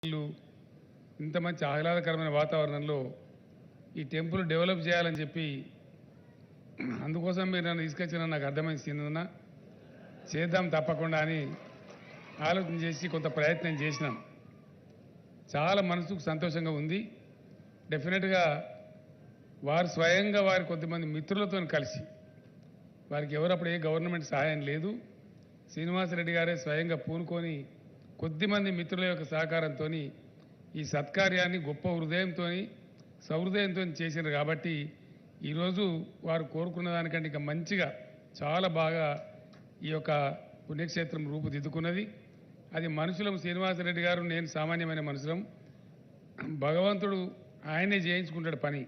ఇల్లు ఇంత మంచి ఆహ్లాదకరమైన వాతావరణంలో ఈ టెంపుల్ డెవలప్ చేయాలని చెప్పి అందుకోసం మీరు నన్ను తీసుకొచ్చిన నాకు అర్థమైంది సీనన్న చేద్దాం తప్పకుండా అని ఆలోచన చేసి కొంత ప్రయత్నం చేసినాం. చాలా మనసుకు సంతోషంగా ఉంది. డెఫినెట్గా వారు స్వయంగా వారి కొద్దిమంది మిత్రులతో కలిసి వారికి ఎవరప్పుడు ఏ గవర్నమెంట్ సహాయం లేదు, శ్రీనివాసరెడ్డి గారే స్వయంగా పూనుకొని కొద్దిమంది మిత్రుల యొక్క సహకారంతో ఈ సత్కార్యాన్ని గొప్ప హృదయంతో సహృదయంతో చేసినారు. కాబట్టి ఈరోజు వారు కోరుకున్న దానికంటే ఇంకా మంచిగా చాలా బాగా ఈ యొక్క పుణ్యక్షేత్రం రూపుదిద్దుకున్నది. అది మనుషులం శ్రీనివాసరెడ్డి గారు నేను సామాన్యమైన మనుషులం. భగవంతుడు ఆయనే చేయించుకుంటాడు పని,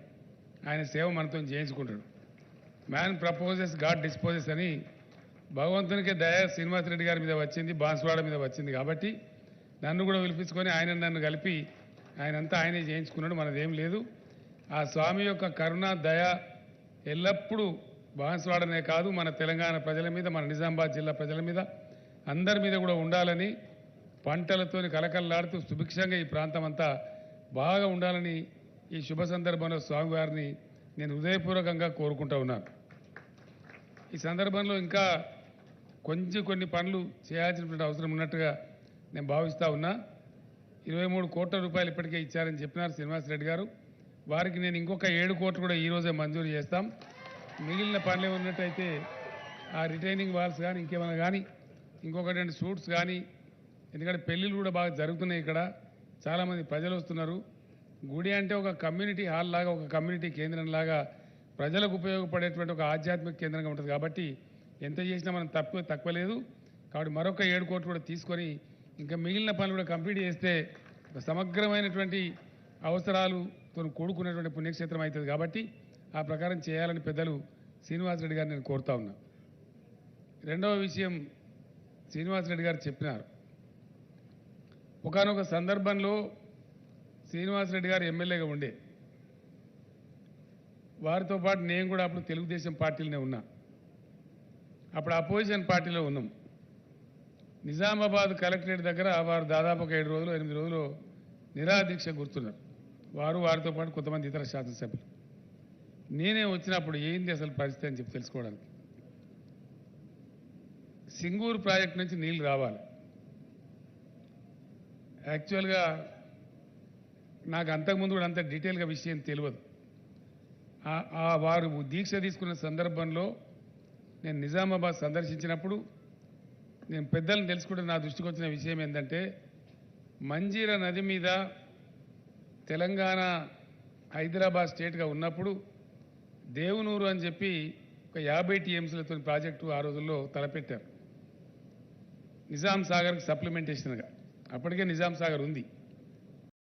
ఆయన సేవ మనతో చేయించుకుంటాడు. మ్యాన్ ప్రపోజెస్ గాడ్ డిస్పోజెస్ అని భగవంతునికే దయ శ్రీనివాసరెడ్డి గారి మీద వచ్చింది, బాన్స్వాడ మీద వచ్చింది. కాబట్టి నన్ను కూడా పిలిపించుకొని ఆయన నన్ను కలిపి ఆయనంతా ఆయనే చేయించుకున్నాడు, మనదేం లేదు. ఆ స్వామి యొక్క కరుణ దయ ఎల్లప్పుడూ బాన్స్వాడనే కాదు మన తెలంగాణ ప్రజల మీద, మన నిజామాబాద్ జిల్లా ప్రజల మీద, అందరి మీద కూడా ఉండాలని, పంటలతో కలకల్లాడుతూ సుభిక్షంగా ఈ ప్రాంతం అంతా బాగా ఉండాలని ఈ శుభ సందర్భంలో స్వామివారిని నేను హృదయపూర్వకంగా కోరుకుంటూ ఉన్నాను. ఈ సందర్భంలో ఇంకా కొన్ని పనులు చేయాల్సినటువంటి అవసరం ఉన్నట్టుగా నేను భావిస్తూ ఉన్నా. 23 కోట్ల రూపాయలు ఇప్పటికే ఇచ్చారని చెప్పినారు శ్రీనివాసరెడ్డి గారు. వారికి నేను ఇంకొక 7 కోట్లు కూడా ఈరోజే మంజూరు చేస్తాం. మిగిలిన పనులు ఉన్నట్టయితే ఆ రిటైనింగ్ వాల్స్ కానీ ఇంకేమైనా కానీ ఇంకొక 2 సూట్స్ కానీ, ఎందుకంటే పెళ్ళిళ్ళు కూడా బాగా జరుగుతున్నాయి. ఇక్కడ చాలామంది ప్రజలు వస్తున్నారు. గుడి అంటే ఒక కమ్యూనిటీ హాల్ లాగా, ఒక కమ్యూనిటీ కేంద్రం లాగా ప్రజలకు ఉపయోగపడేటువంటి ఒక ఆధ్యాత్మిక కేంద్రంగా ఉంటుంది. కాబట్టి ఎంత చేసినా మనం తక్కువ లేదు. కాబట్టి మరొక 7 కోట్లు కూడా తీసుకొని ఇంకా మిగిలిన పనులు కూడా కంప్లీట్ చేస్తే ఒక సమగ్రమైనటువంటి అవసరాలతో కూడుకున్నటువంటి పుణ్యక్షేత్రం అవుతుంది. కాబట్టి ఆ ప్రకారం చేయాలని పెద్దలు శ్రీనివాసరెడ్డి గారు నేను కోరుతా ఉన్నా. రెండవ విషయం శ్రీనివాసరెడ్డి గారు చెప్పినారు. ఒకానొక సందర్భంలో శ్రీనివాసరెడ్డి గారు ఎమ్మెల్యేగా ఉండే, వారితో పాటు నేను కూడా అప్పుడు తెలుగుదేశం పార్టీలోనే ఉన్నా. అప్పుడు అపోజిషన్ పార్టీలో ఉన్నాం. నిజామాబాద్ కలెక్టరేట్ దగ్గర వారు దాదాపు ఒక 7 రోజులు 8 రోజులు నిరాదీక్ష కూర్చున్నారు. వారితో పాటు కొంతమంది ఇతర శాసనసభ్యులు. నేనే వచ్చినప్పుడు ఏంది అసలు పరిస్థితి అని చెప్పి తెలుసుకోవడానికి. సింగూరు ప్రాజెక్టు నుంచి నీళ్లు రావాలి. యాక్చువల్గా నాకు అంతకుముందు కూడా అంత డీటెయిల్గా విషయం తెలియదు. వారు దీక్ష తీసుకున్న సందర్భంలో నేను నిజామాబాద్ సందర్శించినప్పుడు నేను పెద్దలను తెలుసుకుంటే నా దృష్టికి వచ్చిన విషయం ఏంటంటే, మంజీరా నది మీద తెలంగాణ హైదరాబాద్ స్టేట్గా ఉన్నప్పుడు దేవునూరు అని చెప్పి ఒక 50 టీఎంసీలతో ప్రాజెక్టు ఆ రోజుల్లో తలపెట్టారు. నిజాం సాగర్కి సప్లిమెంటేషన్గా. అప్పటికే నిజాం సాగర్ ఉంది.